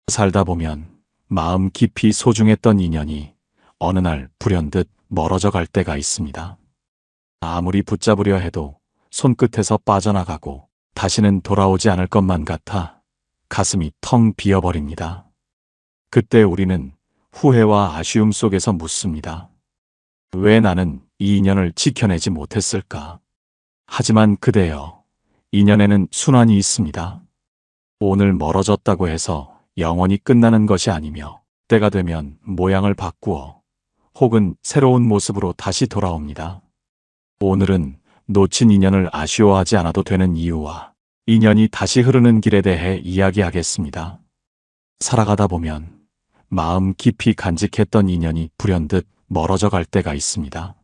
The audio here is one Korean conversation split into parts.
살다 보면 마음 깊이 소중했던 인연이 어느 날 불현듯 멀어져 갈 때가 있습니다. 아무리 붙잡으려 해도 손끝에서 빠져나가고 다시는 돌아오지 않을 것만 같아 가슴이 텅 비어버립니다. 그때 우리는 후회와 아쉬움 속에서 묻습니다. 왜 나는 이 인연을 지켜내지 못했을까? 하지만 그대여, 인연에는 순환이 있습니다. 오늘 멀어졌다고 해서 영원히 끝나는 것이 아니며 때가 되면 모양을 바꾸어 혹은 새로운 모습으로 다시 돌아옵니다. 오늘은 놓친 인연을 아쉬워하지 않아도 되는 이유와 인연이 다시 흐르는 길에 대해 이야기하겠습니다. 살아가다 보면 마음 깊이 간직했던 인연이 불현듯 멀어져 갈 때가 있습니다.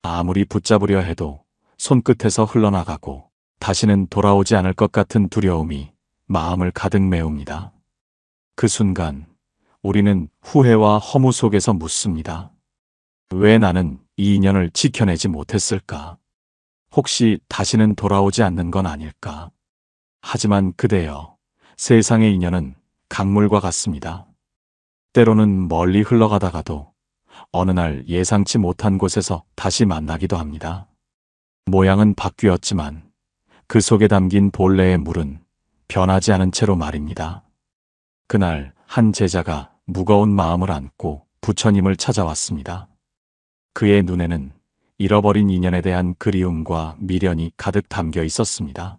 아무리 붙잡으려 해도 손끝에서 흘러나가고 다시는 돌아오지 않을 것 같은 두려움이 마음을 가득 메웁니다. 그 순간 우리는 후회와 허무 속에서 묻습니다. 왜 나는 이 인연을 지켜내지 못했을까? 혹시 다시는 돌아오지 않는 건 아닐까? 하지만 그대여, 세상의 인연은 강물과 같습니다. 때로는 멀리 흘러가다가도 어느 날 예상치 못한 곳에서 다시 만나기도 합니다. 모양은 바뀌었지만 그 속에 담긴 본래의 물은 변하지 않은 채로 말입니다. 그날 한 제자가 무거운 마음을 안고 부처님을 찾아왔습니다. 그의 눈에는 잃어버린 인연에 대한 그리움과 미련이 가득 담겨 있었습니다.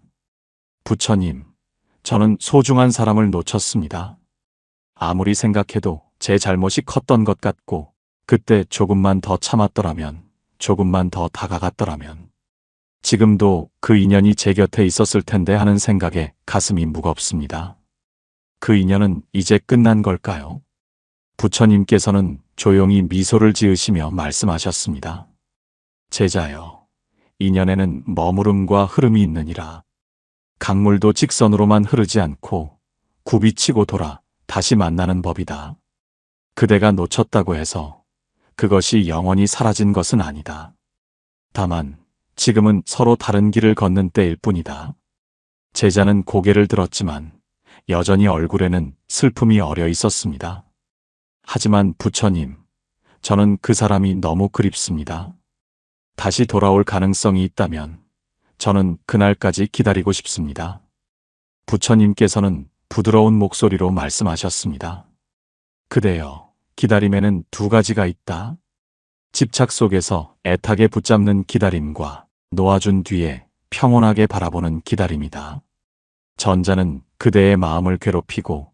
부처님, 저는 소중한 사람을 놓쳤습니다. 아무리 생각해도 제 잘못이 컸던 것 같고 그때 조금만 더 참았더라면, 조금만 더 다가갔더라면 지금도 그 인연이 제 곁에 있었을 텐데 하는 생각에 가슴이 무겁습니다. 그 인연은 이제 끝난 걸까요? 부처님께서는 조용히 미소를 지으시며 말씀하셨습니다. 제자여, 인연에는 머무름과 흐름이 있느니라. 강물도 직선으로만 흐르지 않고 굽이치고 돌아 다시 만나는 법이다. 그대가 놓쳤다고 해서 그것이 영원히 사라진 것은 아니다. 다만 지금은 서로 다른 길을 걷는 때일 뿐이다. 제자는 고개를 들었지만 여전히 얼굴에는 슬픔이 어려 있었습니다. 하지만 부처님, 저는 그 사람이 너무 그립습니다. 다시 돌아올 가능성이 있다면 저는 그날까지 기다리고 싶습니다. 부처님께서는 부드러운 목소리로 말씀하셨습니다. 그대여, 기다림에는 두 가지가 있다. 집착 속에서 애타게 붙잡는 기다림과 놓아준 뒤에 평온하게 바라보는 기다림이다. 전자는 그대의 마음을 괴롭히고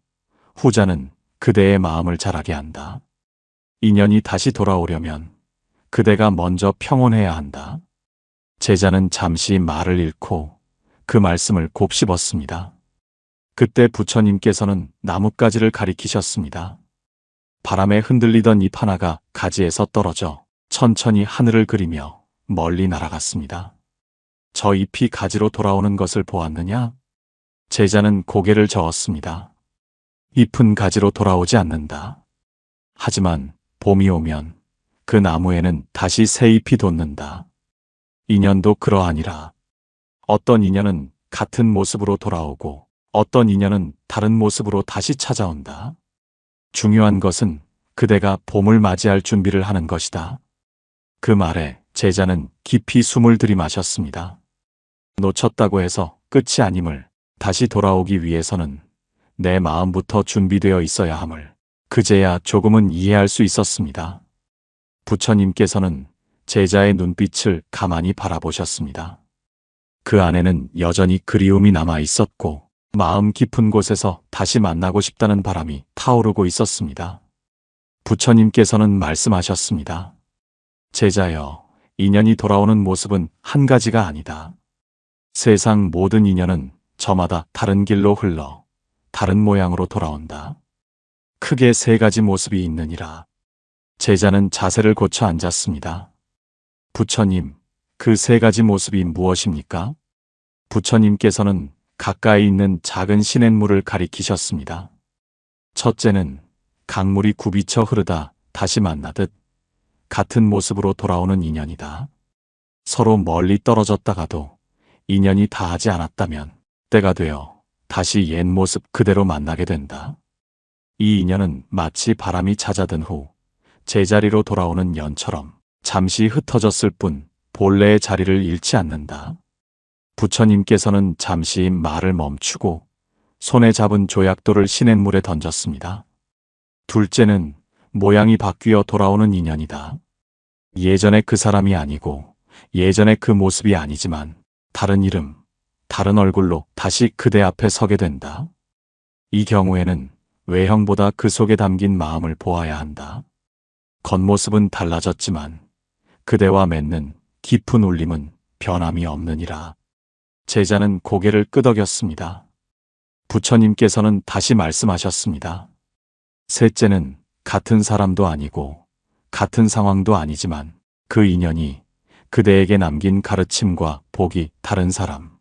후자는 그대의 마음을 자라게 한다. 인연이 다시 돌아오려면 그대가 먼저 평온해야 한다. 제자는 잠시 말을 잃고 그 말씀을 곱씹었습니다. 그때 부처님께서는 나뭇가지를 가리키셨습니다. 바람에 흔들리던 잎 하나가 가지에서 떨어져 천천히 하늘을 그리며 멀리 날아갔습니다. 저 잎이 가지로 돌아오는 것을 보았느냐? 제자는 고개를 저었습니다. 잎은 가지로 돌아오지 않는다. 하지만 봄이 오면 그 나무에는 다시 새 잎이 돋는다. 인연도 그러하니라. 어떤 인연은 같은 모습으로 돌아오고 어떤 인연은 다른 모습으로 다시 찾아온다. 중요한 것은 그대가 봄을 맞이할 준비를 하는 것이다. 그 말에 제자는 깊이 숨을 들이마셨습니다. 놓쳤다고 해서 끝이 아님을, 다시 돌아오기 위해서는 내 마음부터 준비되어 있어야 함을 그제야 조금은 이해할 수 있었습니다. 부처님께서는 제자의 눈빛을 가만히 바라보셨습니다. 그 안에는 여전히 그리움이 남아 있었고 마음 깊은 곳에서 다시 만나고 싶다는 바람이 타오르고 있었습니다. 부처님께서는 말씀하셨습니다. 제자여, 인연이 돌아오는 모습은 한 가지가 아니다. 세상 모든 인연은 저마다 다른 길로 흘러 다른 모양으로 돌아온다. 크게 세 가지 모습이 있느니라. 제자는 자세를 고쳐 앉았습니다. 부처님, 그 세 가지 모습이 무엇입니까? 부처님께서는 가까이 있는 작은 시냇물을 가리키셨습니다. 첫째는 강물이 굽이쳐 흐르다 다시 만나듯 같은 모습으로 돌아오는 인연이다. 서로 멀리 떨어졌다가도 인연이 다하지 않았다면 때가 되어 다시 옛 모습 그대로 만나게 된다. 이 인연은 마치 바람이 잦아든 후 제자리로 돌아오는 연처럼 잠시 흩어졌을 뿐 본래의 자리를 잃지 않는다. 부처님께서는 잠시 말을 멈추고 손에 잡은 조약돌을 시냇물에 던졌습니다. 둘째는 모양이 바뀌어 돌아오는 인연이다. 예전의 그 사람이 아니고 예전의 그 모습이 아니지만 다른 이름, 다른 얼굴로 다시 그대 앞에 서게 된다. 이 경우에는 외형보다 그 속에 담긴 마음을 보아야 한다. 겉모습은 달라졌지만 그대와 맺는 깊은 울림은 변함이 없느니라. 제자는 고개를 끄덕였습니다. 부처님께서는 다시 말씀하셨습니다. 셋째는 같은 사람도 아니고 같은 상황도 아니지만 그 인연이 그대에게 남긴 가르침과 복이 다른 사람,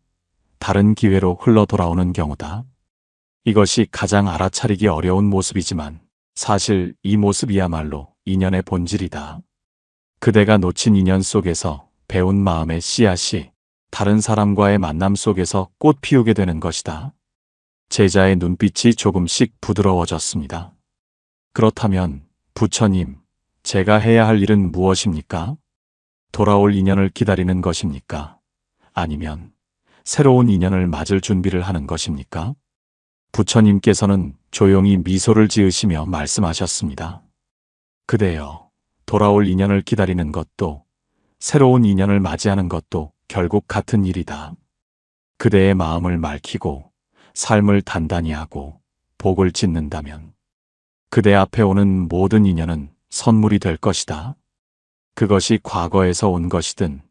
다른 기회로 흘러 돌아오는 경우다. 이것이 가장 알아차리기 어려운 모습이지만 사실 이 모습이야말로 인연의 본질이다. 그대가 놓친 인연 속에서 배운 마음의 씨앗이 다른 사람과의 만남 속에서 꽃 피우게 되는 것이다. 제자의 눈빛이 조금씩 부드러워졌습니다. 그렇다면 부처님, 제가 해야 할 일은 무엇입니까? 돌아올 인연을 기다리는 것입니까? 아니면 새로운 인연을 맞을 준비를 하는 것입니까? 부처님께서는 조용히 미소를 지으시며 말씀하셨습니다. 그대여, 돌아올 인연을 기다리는 것도 새로운 인연을 맞이하는 것도 결국 같은 일이다. 그대의 마음을 맑히고 삶을 단단히 하고 복을 짓는다면 그대 앞에 오는 모든 인연은 선물이 될 것이다. 그것이 과거에서 온 것이든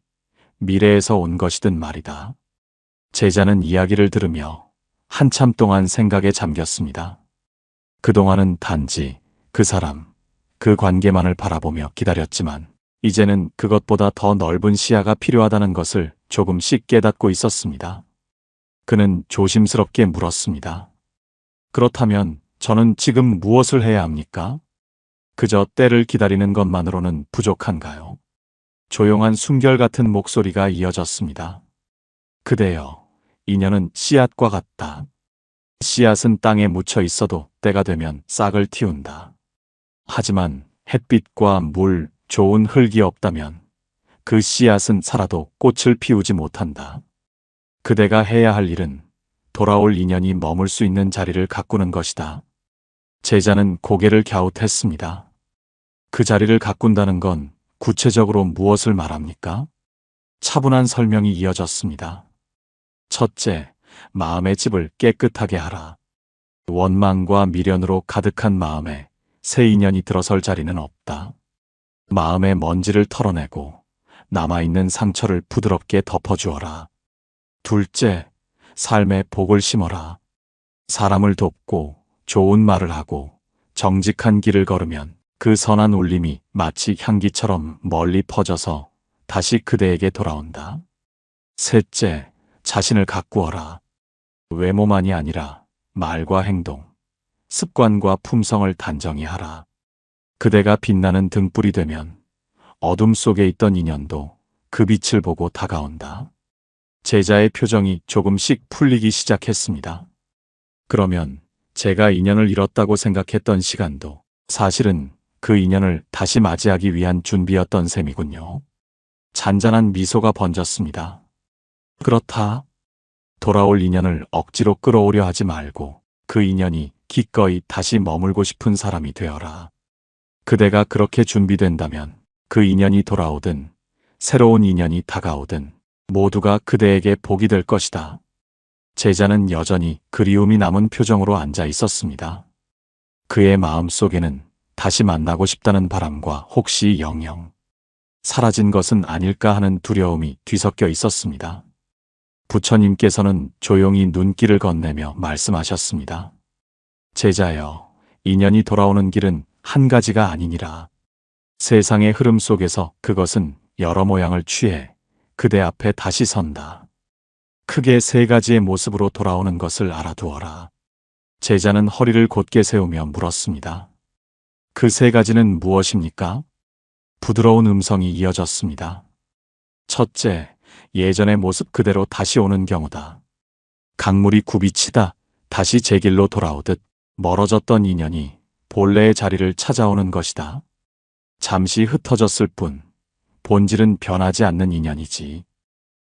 미래에서 온 것이든 말이다. 제자는 이야기를 들으며 한참 동안 생각에 잠겼습니다. 그동안은 단지 그 사람, 그 관계만을 바라보며 기다렸지만 이제는 그것보다 더 넓은 시야가 필요하다는 것을 조금씩 깨닫고 있었습니다. 그는 조심스럽게 물었습니다. 그렇다면 저는 지금 무엇을 해야 합니까? 그저 때를 기다리는 것만으로는 부족한가요? 조용한 순결 같은 목소리가 이어졌습니다. 그대여, 인연은 씨앗과 같다. 씨앗은 땅에 묻혀 있어도 때가 되면 싹을 틔운다. 하지만 햇빛과 물, 좋은 흙이 없다면 그 씨앗은 살아도 꽃을 피우지 못한다. 그대가 해야 할 일은 돌아올 인연이 머물 수 있는 자리를 가꾸는 것이다. 제자는 고개를 갸웃했습니다. 그 자리를 가꾼다는 건 구체적으로 무엇을 말합니까? 차분한 설명이 이어졌습니다. 첫째, 마음의 집을 깨끗하게 하라. 원망과 미련으로 가득한 마음에 새 인연이 들어설 자리는 없다. 마음의 먼지를 털어내고 남아있는 상처를 부드럽게 덮어주어라. 둘째, 삶의 복을 심어라. 사람을 돕고 좋은 말을 하고 정직한 길을 걸으면 그 선한 울림이 마치 향기처럼 멀리 퍼져서 다시 그대에게 돌아온다. 셋째, 자신을 가꾸어라. 외모만이 아니라 말과 행동, 습관과 품성을 단정히 하라. 그대가 빛나는 등불이 되면 어둠 속에 있던 인연도 그 빛을 보고 다가온다. 제자의 표정이 조금씩 풀리기 시작했습니다. 그러면 제가 인연을 잃었다고 생각했던 시간도 사실은 그 인연을 다시 맞이하기 위한 준비였던 셈이군요. 잔잔한 미소가 번졌습니다. 그렇다. 돌아올 인연을 억지로 끌어오려 하지 말고 그 인연이 기꺼이 다시 머물고 싶은 사람이 되어라. 그대가 그렇게 준비된다면 그 인연이 돌아오든 새로운 인연이 다가오든 모두가 그대에게 복이 될 것이다. 제자는 여전히 그리움이 남은 표정으로 앉아 있었습니다. 그의 마음 속에는 다시 만나고 싶다는 바람과 혹시 영영 사라진 것은 아닐까 하는 두려움이 뒤섞여 있었습니다. 부처님께서는 조용히 눈길을 건네며 말씀하셨습니다. 제자여, 인연이 돌아오는 길은 한 가지가 아니니라. 세상의 흐름 속에서 그것은 여러 모양을 취해 그대 앞에 다시 선다. 크게 세 가지의 모습으로 돌아오는 것을 알아두어라. 제자는 허리를 곧게 세우며 물었습니다. 그 세 가지는 무엇입니까? 부드러운 음성이 이어졌습니다. 첫째, 예전의 모습 그대로 다시 오는 경우다. 강물이 굽이치다 다시 제 길로 돌아오듯 멀어졌던 인연이 본래의 자리를 찾아오는 것이다. 잠시 흩어졌을 뿐 본질은 변하지 않는 인연이지.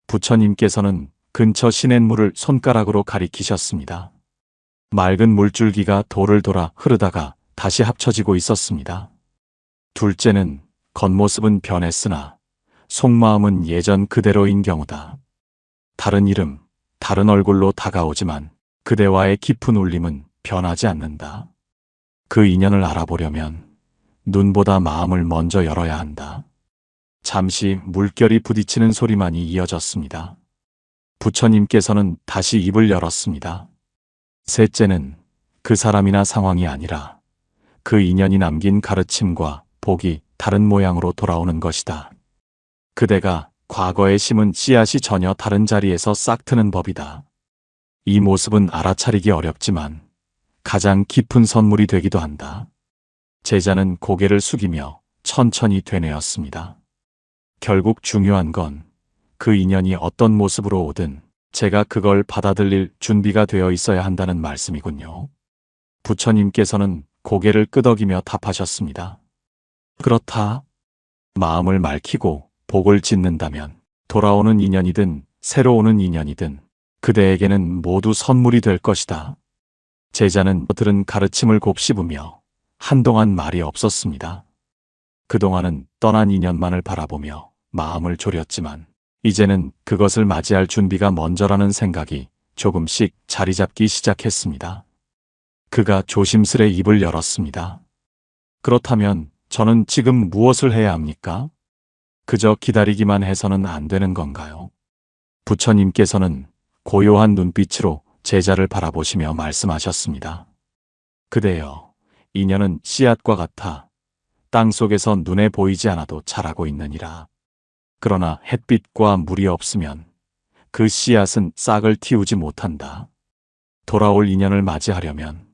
부처님께서는 근처 시냇물을 손가락으로 가리키셨습니다. 맑은 물줄기가 돌을 돌아 흐르다가 다시 합쳐지고 있었습니다. 둘째는 겉모습은 변했으나 속마음은 예전 그대로인 경우다. 다른 이름, 다른 얼굴로 다가오지만 그대와의 깊은 울림은 변하지 않는다. 그 인연을 알아보려면 눈보다 마음을 먼저 열어야 한다. 잠시 물결이 부딪히는 소리만이 이어졌습니다. 부처님께서는 다시 입을 열었습니다. 셋째는 그 사람이나 상황이 아니라 그 인연이 남긴 가르침과 복이 다른 모양으로 돌아오는 것이다. 그대가 과거에 심은 씨앗이 전혀 다른 자리에서 싹트는 법이다. 이 모습은 알아차리기 어렵지만 가장 깊은 선물이 되기도 한다. 제자는 고개를 숙이며 천천히 되뇌었습니다. 결국 중요한 건 그 인연이 어떤 모습으로 오든 제가 그걸 받아들일 준비가 되어 있어야 한다는 말씀이군요. 부처님께서는 고개를 끄덕이며 답하셨습니다. 그렇다. 마음을 맑히고 복을 짓는다면 돌아오는 인연이든 새로 오는 인연이든 그대에게는 모두 선물이 될 것이다. 제자는 들은 가르침을 곱씹으며 한동안 말이 없었습니다. 그동안은 떠난 인연만을 바라보며 마음을 졸였지만 이제는 그것을 맞이할 준비가 먼저라는 생각이 조금씩 자리 잡기 시작했습니다. 그가 조심스레 입을 열었습니다. 그렇다면 저는 지금 무엇을 해야 합니까? 그저 기다리기만 해서는 안 되는 건가요? 부처님께서는 고요한 눈빛으로 제자를 바라보시며 말씀하셨습니다. 그대여, 인연은 씨앗과 같아 땅 속에서 눈에 보이지 않아도 자라고 있느니라. 그러나 햇빛과 물이 없으면 그 씨앗은 싹을 틔우지 못한다. 돌아올 인연을 맞이하려면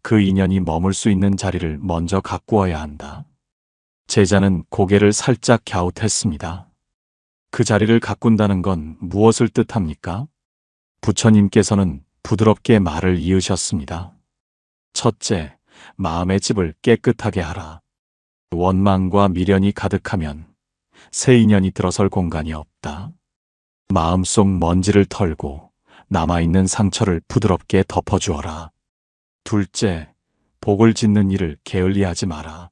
그 인연이 머물 수 있는 자리를 먼저 가꾸어야 한다. 제자는 고개를 살짝 갸웃했습니다. 그 자리를 가꾼다는 건 무엇을 뜻합니까? 부처님께서는 부드럽게 말을 이으셨습니다. 첫째, 마음의 집을 깨끗하게 하라. 원망과 미련이 가득하면 새 인연이 들어설 공간이 없다. 마음속 먼지를 털고 남아있는 상처를 부드럽게 덮어주어라. 둘째, 복을 짓는 일을 게을리하지 마라.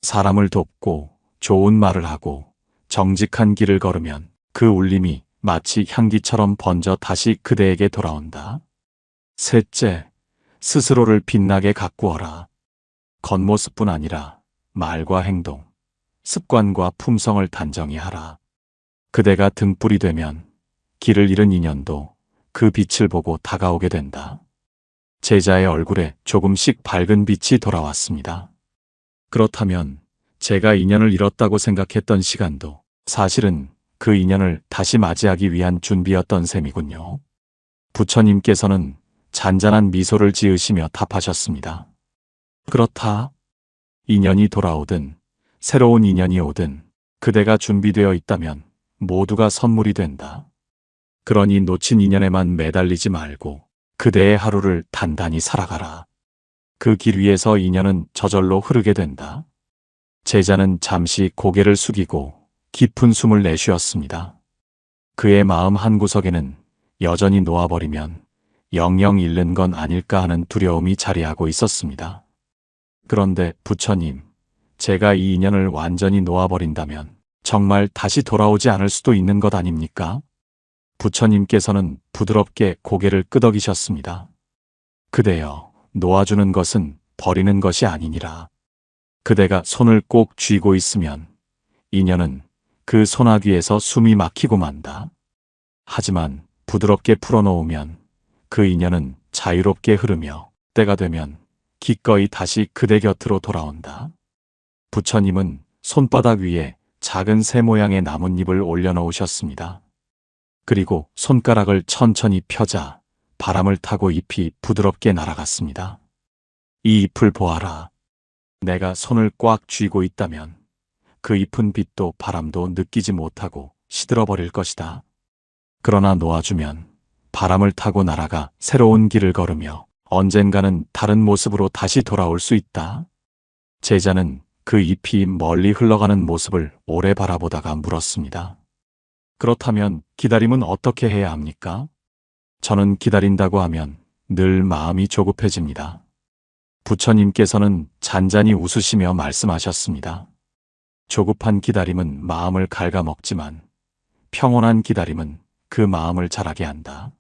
사람을 돕고 좋은 말을 하고 정직한 길을 걸으면 그 울림이 마치 향기처럼 번져 다시 그대에게 돌아온다. 셋째, 스스로를 빛나게 가꾸어라. 겉모습뿐 아니라 말과 행동, 습관과 품성을 단정히 하라. 그대가 등불이 되면 길을 잃은 인연도 그 빛을 보고 다가오게 된다. 제자의 얼굴에 조금씩 밝은 빛이 돌아왔습니다. 그렇다면 제가 인연을 잃었다고 생각했던 시간도 사실은 그 인연을 다시 맞이하기 위한 준비였던 셈이군요. 부처님께서는 잔잔한 미소를 지으시며 답하셨습니다. 그렇다. 인연이 돌아오든 새로운 인연이 오든 그대가 준비되어 있다면 모두가 선물이 된다. 그러니 놓친 인연에만 매달리지 말고 그대의 하루를 단단히 살아가라. 그 길 위에서 인연은 저절로 흐르게 된다. 제자는 잠시 고개를 숙이고 깊은 숨을 내쉬었습니다. 그의 마음 한구석에는 여전히 놓아버리면 영영 잃는 건 아닐까 하는 두려움이 자리하고 있었습니다. 그런데 부처님, 제가 이 인연을 완전히 놓아버린다면 정말 다시 돌아오지 않을 수도 있는 것 아닙니까? 부처님께서는 부드럽게 고개를 끄덕이셨습니다. 그대여, 놓아주는 것은 버리는 것이 아니니라. 그대가 손을 꼭 쥐고 있으면 인연은 그 소나귀에서 숨이 막히고 만다. 하지만 부드럽게 풀어놓으면 그 인연은 자유롭게 흐르며 때가 되면 기꺼이 다시 그대 곁으로 돌아온다. 부처님은 손바닥 위에 작은 새 모양의 나뭇잎을 올려놓으셨습니다. 그리고 손가락을 천천히 펴자 바람을 타고 잎이 부드럽게 날아갔습니다. 이 잎을 보아라. 내가 손을 꽉 쥐고 있다면 그 잎은 빛도 바람도 느끼지 못하고 시들어버릴 것이다. 그러나 놓아주면 바람을 타고 날아가 새로운 길을 걸으며 언젠가는 다른 모습으로 다시 돌아올 수 있다. 제자는 그 잎이 멀리 흘러가는 모습을 오래 바라보다가 물었습니다. 그렇다면 기다림은 어떻게 해야 합니까? 저는 기다린다고 하면 늘 마음이 조급해집니다. 부처님께서는 잔잔히 웃으시며 말씀하셨습니다. 조급한 기다림은 마음을 갉아먹지만 평온한 기다림은 그 마음을 자라게 한다.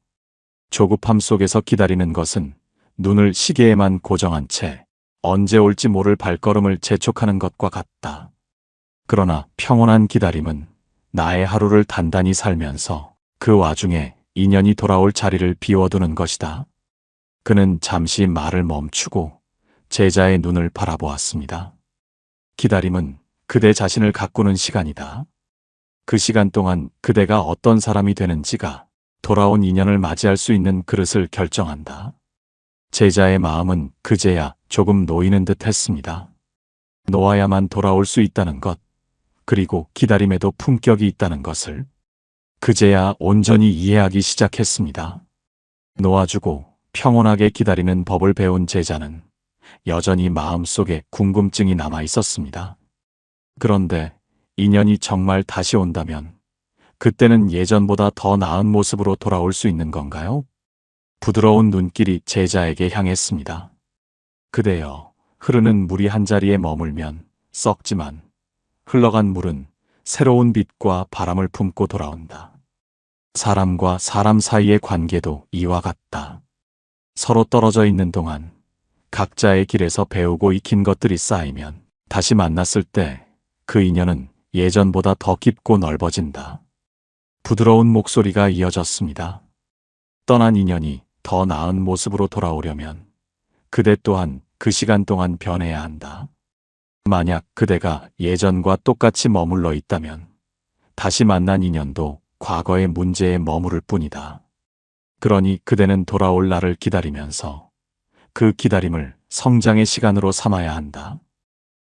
조급함 속에서 기다리는 것은 눈을 시계에만 고정한 채 언제 올지 모를 발걸음을 재촉하는 것과 같다. 그러나 평온한 기다림은 나의 하루를 단단히 살면서 그 와중에 인연이 돌아올 자리를 비워두는 것이다. 그는 잠시 말을 멈추고 제자의 눈을 바라보았습니다. 기다림은 그대 자신을 가꾸는 시간이다. 그 시간 동안 그대가 어떤 사람이 되는지가 돌아온 인연을 맞이할 수 있는 그릇을 결정한다. 제자의 마음은 그제야 조금 놓이는 듯 했습니다. 놓아야만 돌아올 수 있다는 것, 그리고 기다림에도 품격이 있다는 것을 그제야 온전히 이해하기 시작했습니다. 놓아주고 평온하게 기다리는 법을 배운 제자는 여전히 마음속에 궁금증이 남아 있었습니다. 그런데 인연이 정말 다시 온다면 그때는 예전보다 더 나은 모습으로 돌아올 수 있는 건가요? 부드러운 눈길이 제자에게 향했습니다. 그대여, 흐르는 물이 한자리에 머물면 썩지만 흘러간 물은 새로운 빛과 바람을 품고 돌아온다. 사람과 사람 사이의 관계도 이와 같다. 서로 떨어져 있는 동안 각자의 길에서 배우고 익힌 것들이 쌓이면 다시 만났을 때 그 인연은 예전보다 더 깊고 넓어진다. 부드러운 목소리가 이어졌습니다. 떠난 인연이 더 나은 모습으로 돌아오려면 그대 또한 그 시간 동안 변해야 한다. 만약 그대가 예전과 똑같이 머물러 있다면 다시 만난 인연도 과거의 문제에 머무를 뿐이다. 그러니 그대는 돌아올 날을 기다리면서 그 기다림을 성장의 시간으로 삼아야 한다.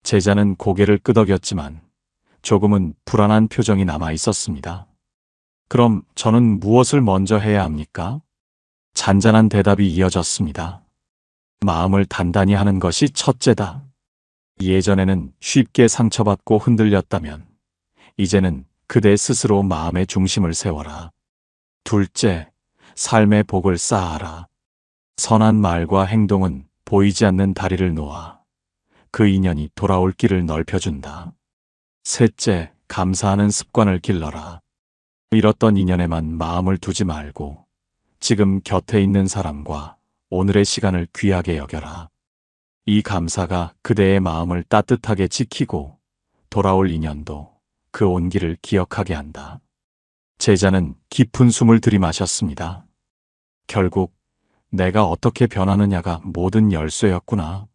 제자는 고개를 끄덕였지만 조금은 불안한 표정이 남아 있었습니다. 그럼 저는 무엇을 먼저 해야 합니까? 잔잔한 대답이 이어졌습니다. 마음을 단단히 하는 것이 첫째다. 예전에는 쉽게 상처받고 흔들렸다면 이제는 그대 스스로 마음의 중심을 세워라. 둘째, 삶의 복을 쌓아라. 선한 말과 행동은 보이지 않는 다리를 놓아 그 인연이 돌아올 길을 넓혀준다. 셋째, 감사하는 습관을 길러라. 잃었던 인연에만 마음을 두지 말고 지금 곁에 있는 사람과 오늘의 시간을 귀하게 여겨라. 이 감사가 그대의 마음을 따뜻하게 지키고 돌아올 인연도 그 온기를 기억하게 한다. 제자는 깊은 숨을 들이마셨습니다. 결국 내가 어떻게 변하느냐가 모든 열쇠였구나.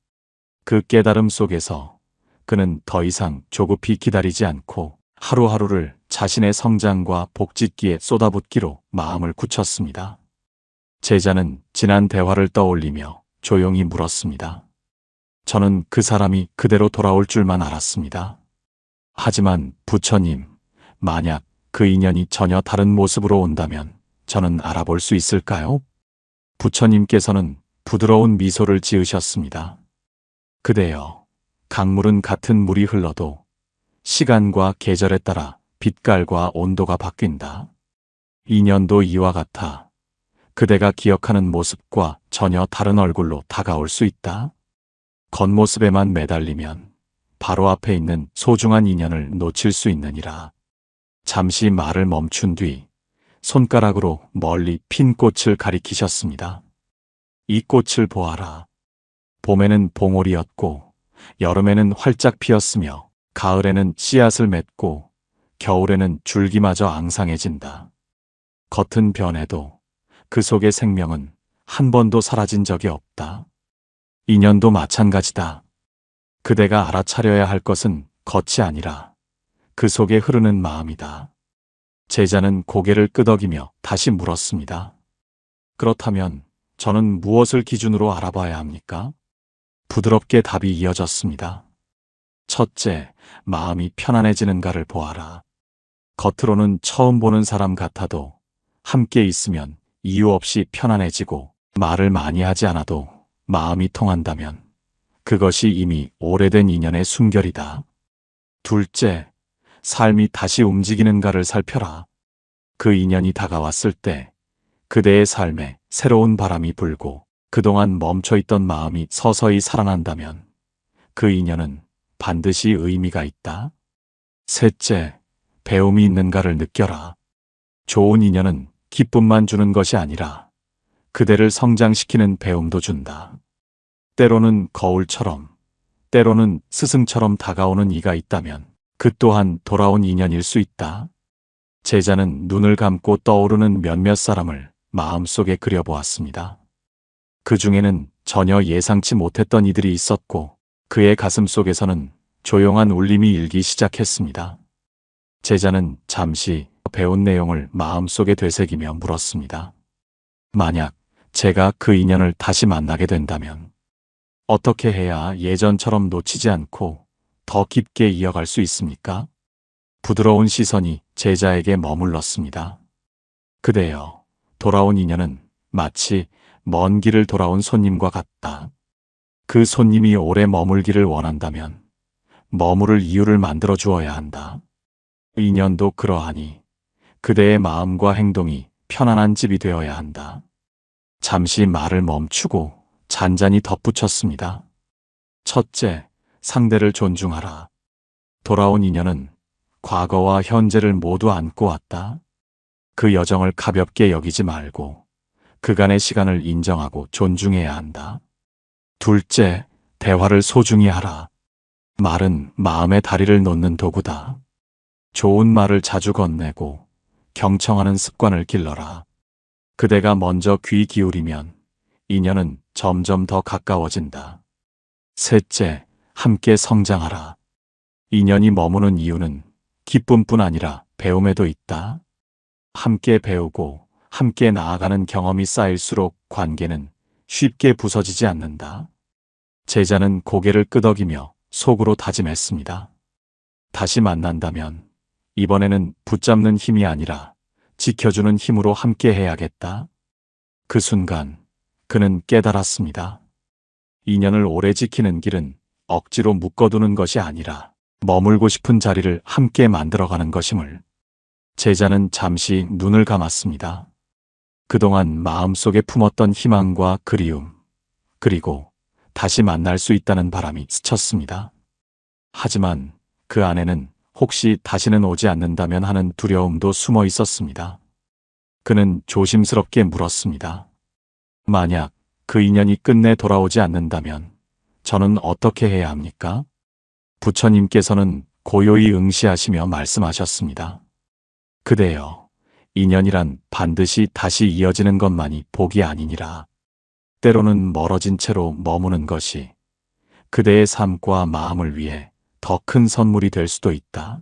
그 깨달음 속에서 그는 더 이상 조급히 기다리지 않고 하루하루를 자신의 성장과 복짓기에 쏟아붓기로 마음을 굳혔습니다. 제자는 지난 대화를 떠올리며 조용히 물었습니다. 저는 그 사람이 그대로 돌아올 줄만 알았습니다. 하지만 부처님, 만약 그 인연이 전혀 다른 모습으로 온다면 저는 알아볼 수 있을까요? 부처님께서는 부드러운 미소를 지으셨습니다. 그대여, 강물은 같은 물이 흘러도 시간과 계절에 따라 빛깔과 온도가 바뀐다. 인연도 이와 같아 그대가 기억하는 모습과 전혀 다른 얼굴로 다가올 수 있다. 겉모습에만 매달리면 바로 앞에 있는 소중한 인연을 놓칠 수 있느니라. 잠시 말을 멈춘 뒤 손가락으로 멀리 핀 꽃을 가리키셨습니다. 이 꽃을 보아라. 봄에는 봉오리였고 여름에는 활짝 피었으며 가을에는 씨앗을 맺고 겨울에는 줄기마저 앙상해진다. 겉은 변해도 그 속의 생명은 한 번도 사라진 적이 없다. 인연도 마찬가지다. 그대가 알아차려야 할 것은 겉이 아니라 그 속에 흐르는 마음이다. 제자는 고개를 끄덕이며 다시 물었습니다. 그렇다면 저는 무엇을 기준으로 알아봐야 합니까? 부드럽게 답이 이어졌습니다. 첫째, 마음이 편안해지는가를 보아라. 겉으로는 처음 보는 사람 같아도 함께 있으면 이유 없이 편안해지고 말을 많이 하지 않아도 마음이 통한다면 그것이 이미 오래된 인연의 순결이다. 둘째, 삶이 다시 움직이는가를 살펴라. 그 인연이 다가왔을 때 그대의 삶에 새로운 바람이 불고 그동안 멈춰있던 마음이 서서히 살아난다면 그 인연은 반드시 의미가 있다. 셋째, 배움이 있는가를 느껴라. 좋은 인연은 기쁨만 주는 것이 아니라 그대를 성장시키는 배움도 준다. 때로는 거울처럼, 때로는 스승처럼 다가오는 이가 있다면 그 또한 돌아온 인연일 수 있다. 제자는 눈을 감고 떠오르는 몇몇 사람을 마음속에 그려보았습니다. 그 중에는 전혀 예상치 못했던 이들이 있었고 그의 가슴 속에서는 조용한 울림이 일기 시작했습니다. 제자는 잠시 배운 내용을 마음속에 되새기며 물었습니다. 만약 제가 그 인연을 다시 만나게 된다면 어떻게 해야 예전처럼 놓치지 않고 더 깊게 이어갈 수 있습니까? 부드러운 시선이 제자에게 머물렀습니다. 그대여, 돌아온 인연은 마치 먼 길을 돌아온 손님과 같다. 그 손님이 오래 머물기를 원한다면 머무를 이유를 만들어 주어야 한다. 인연도 그러하니 그대의 마음과 행동이 편안한 집이 되어야 한다. 잠시 말을 멈추고 잔잔히 덧붙였습니다. 첫째, 상대를 존중하라. 돌아온 인연은 과거와 현재를 모두 안고 왔다. 그 여정을 가볍게 여기지 말고 그간의 시간을 인정하고 존중해야 한다. 둘째, 대화를 소중히 하라. 말은 마음의 다리를 놓는 도구다. 좋은 말을 자주 건네고 경청하는 습관을 길러라. 그대가 먼저 귀 기울이면 인연은 점점 더 가까워진다. 셋째, 함께 성장하라. 인연이 머무는 이유는 기쁨뿐 아니라 배움에도 있다. 함께 배우고 함께 나아가는 경험이 쌓일수록 관계는 쉽게 부서지지 않는다. 제자는 고개를 끄덕이며 속으로 다짐했습니다. 다시 만난다면 이번에는 붙잡는 힘이 아니라 지켜주는 힘으로 함께 해야겠다. 그 순간 그는 깨달았습니다. 인연을 오래 지키는 길은 억지로 묶어두는 것이 아니라 머물고 싶은 자리를 함께 만들어가는 것임을. 제자는 잠시 눈을 감았습니다. 그동안 마음속에 품었던 희망과 그리움, 그리고 다시 만날 수 있다는 바람이 스쳤습니다. 하지만 그 안에는 혹시 다시는 오지 않는다면 하는 두려움도 숨어 있었습니다. 그는 조심스럽게 물었습니다. 만약 그 인연이 끝내 돌아오지 않는다면 저는 어떻게 해야 합니까? 부처님께서는 고요히 응시하시며 말씀하셨습니다. 그대여, 인연이란 반드시 다시 이어지는 것만이 복이 아니니라. 때로는 멀어진 채로 머무는 것이 그대의 삶과 마음을 위해 더 큰 선물이 될 수도 있다.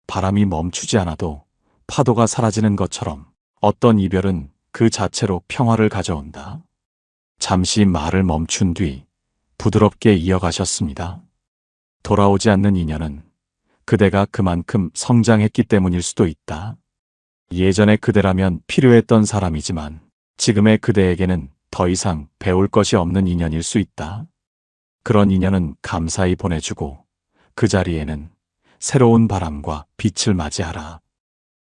바람이 멈추지 않아도 파도가 사라지는 것처럼 어떤 이별은 그 자체로 평화를 가져온다. 잠시 말을 멈춘 뒤 부드럽게 이어가셨습니다. 돌아오지 않는 인연은 그대가 그만큼 성장했기 때문일 수도 있다. 예전의 그대라면 필요했던 사람이지만 지금의 그대에게는 더 이상 배울 것이 없는 인연일 수 있다. 그런 인연은 감사히 보내주고 그 자리에는 새로운 바람과 빛을 맞이하라.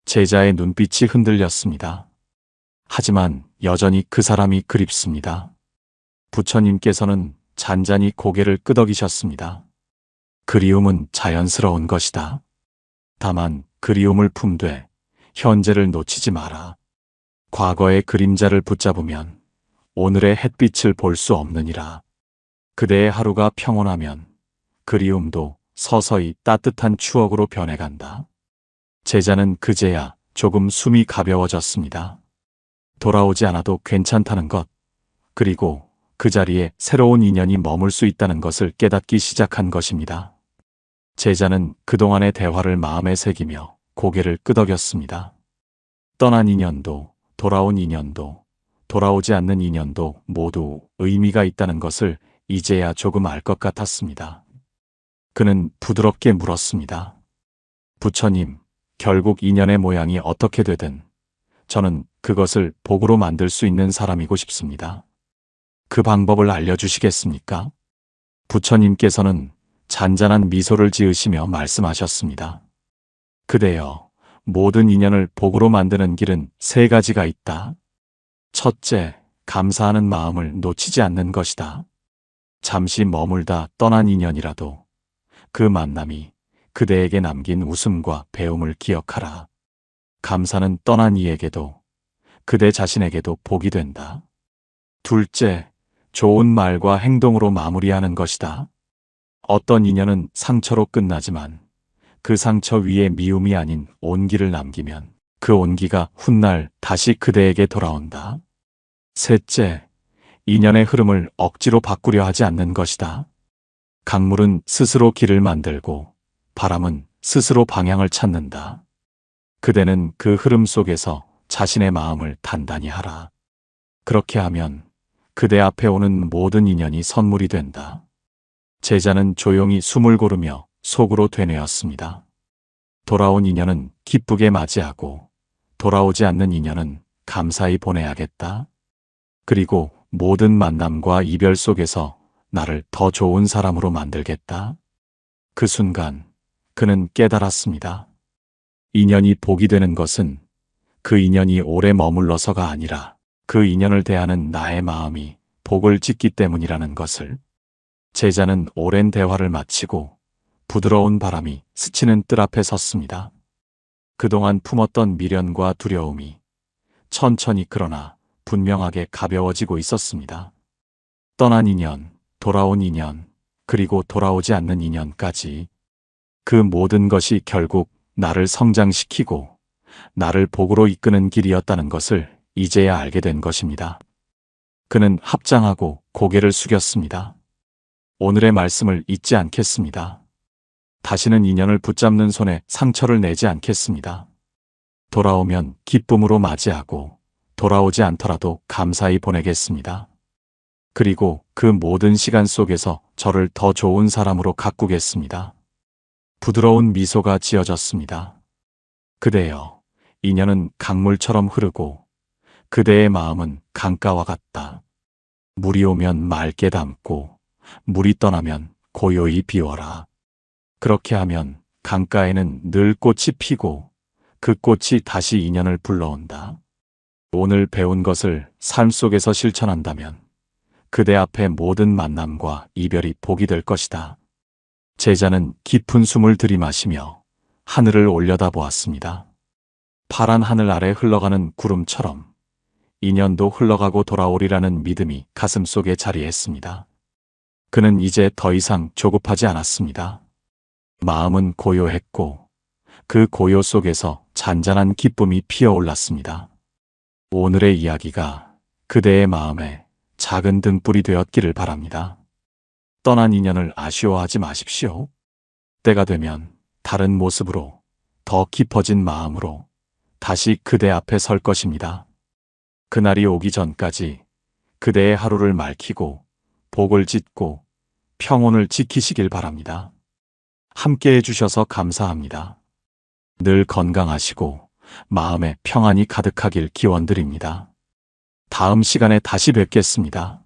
제자의 눈빛이 흔들렸습니다. 하지만 여전히 그 사람이 그립습니다. 부처님께서는 잔잔히 고개를 끄덕이셨습니다. 그리움은 자연스러운 것이다. 다만 그리움을 품되 현재를 놓치지 마라. 과거의 그림자를 붙잡으면 오늘의 햇빛을 볼 수 없느니라. 그대의 하루가 평온하면 그리움도 서서히 따뜻한 추억으로 변해간다. 제자는 그제야 조금 숨이 가벼워졌습니다. 돌아오지 않아도 괜찮다는 것, 그리고 그 자리에 새로운 인연이 머물 수 있다는 것을 깨닫기 시작한 것입니다. 제자는 그동안의 대화를 마음에 새기며 고개를 끄덕였습니다. 떠난 인연도, 돌아온 인연도, 돌아오지 않는 인연도 모두 의미가 있다는 것을 이제야 조금 알 것 같았습니다. 그는 부드럽게 물었습니다. 부처님, 결국 인연의 모양이 어떻게 되든 저는 그것을 복으로 만들 수 있는 사람이고 싶습니다. 그 방법을 알려주시겠습니까? 부처님께서는 잔잔한 미소를 지으시며 말씀하셨습니다. 그대여, 모든 인연을 복으로 만드는 길은 세 가지가 있다. 첫째, 감사하는 마음을 놓치지 않는 것이다. 잠시 머물다 떠난 인연이라도 그 만남이 그대에게 남긴 웃음과 배움을 기억하라. 감사는 떠난 이에게도 그대 자신에게도 복이 된다. 둘째, 좋은 말과 행동으로 마무리하는 것이다. 어떤 인연은 상처로 끝나지만 그 상처 위에 미움이 아닌 온기를 남기면 그 온기가 훗날 다시 그대에게 돌아온다. 셋째, 인연의 흐름을 억지로 바꾸려 하지 않는 것이다. 강물은 스스로 길을 만들고 바람은 스스로 방향을 찾는다. 그대는 그 흐름 속에서 자신의 마음을 단단히 하라. 그렇게 하면 그대 앞에 오는 모든 인연이 선물이 된다. 제자는 조용히 숨을 고르며 속으로 되뇌었습니다. 돌아온 인연은 기쁘게 맞이하고 돌아오지 않는 인연은 감사히 보내야겠다. 그리고 모든 만남과 이별 속에서 나를 더 좋은 사람으로 만들겠다. 그 순간 그는 깨달았습니다. 인연이 복이 되는 것은 그 인연이 오래 머물러서가 아니라 그 인연을 대하는 나의 마음이 복을 짓기 때문이라는 것을. 제자는 오랜 대화를 마치고 부드러운 바람이 스치는 뜰 앞에 섰습니다. 그동안 품었던 미련과 두려움이 천천히 그러나 분명하게 가벼워지고 있었습니다. 떠난 인연, 돌아온 인연, 그리고 돌아오지 않는 인연까지 그 모든 것이 결국 나를 성장시키고 나를 복으로 이끄는 길이었다는 것을 이제야 알게 된 것입니다. 그는 합장하고 고개를 숙였습니다. 오늘의 말씀을 잊지 않겠습니다. 다시는 인연을 붙잡는 손에 상처를 내지 않겠습니다. 돌아오면 기쁨으로 맞이하고 돌아오지 않더라도 감사히 보내겠습니다. 그리고 그 모든 시간 속에서 저를 더 좋은 사람으로 가꾸겠습니다. 부드러운 미소가 지어졌습니다. 그대여, 인연은 강물처럼 흐르고 그대의 마음은 강가와 같다. 물이 오면 맑게 담고 물이 떠나면 고요히 비워라. 그렇게 하면 강가에는 늘 꽃이 피고 그 꽃이 다시 인연을 불러온다. 오늘 배운 것을 삶 속에서 실천한다면 그대 앞에 모든 만남과 이별이 복이 될 것이다. 제자는 깊은 숨을 들이마시며 하늘을 올려다보았습니다. 파란 하늘 아래 흘러가는 구름처럼 인연도 흘러가고 돌아오리라는 믿음이 가슴속에 자리했습니다. 그는 이제 더 이상 조급하지 않았습니다. 마음은 고요했고 그 고요 속에서 잔잔한 기쁨이 피어올랐습니다. 오늘의 이야기가 그대의 마음에 작은 등불이 되었기를 바랍니다. 떠난 인연을 아쉬워하지 마십시오. 때가 되면 다른 모습으로 더 깊어진 마음으로 다시 그대 앞에 설 것입니다. 그날이 오기 전까지 그대의 하루를 맑히고 복을 짓고 평온을 지키시길 바랍니다. 함께 해주셔서 감사합니다. 늘 건강하시고 마음에 평안이 가득하길 기원드립니다. 다음 시간에 다시 뵙겠습니다.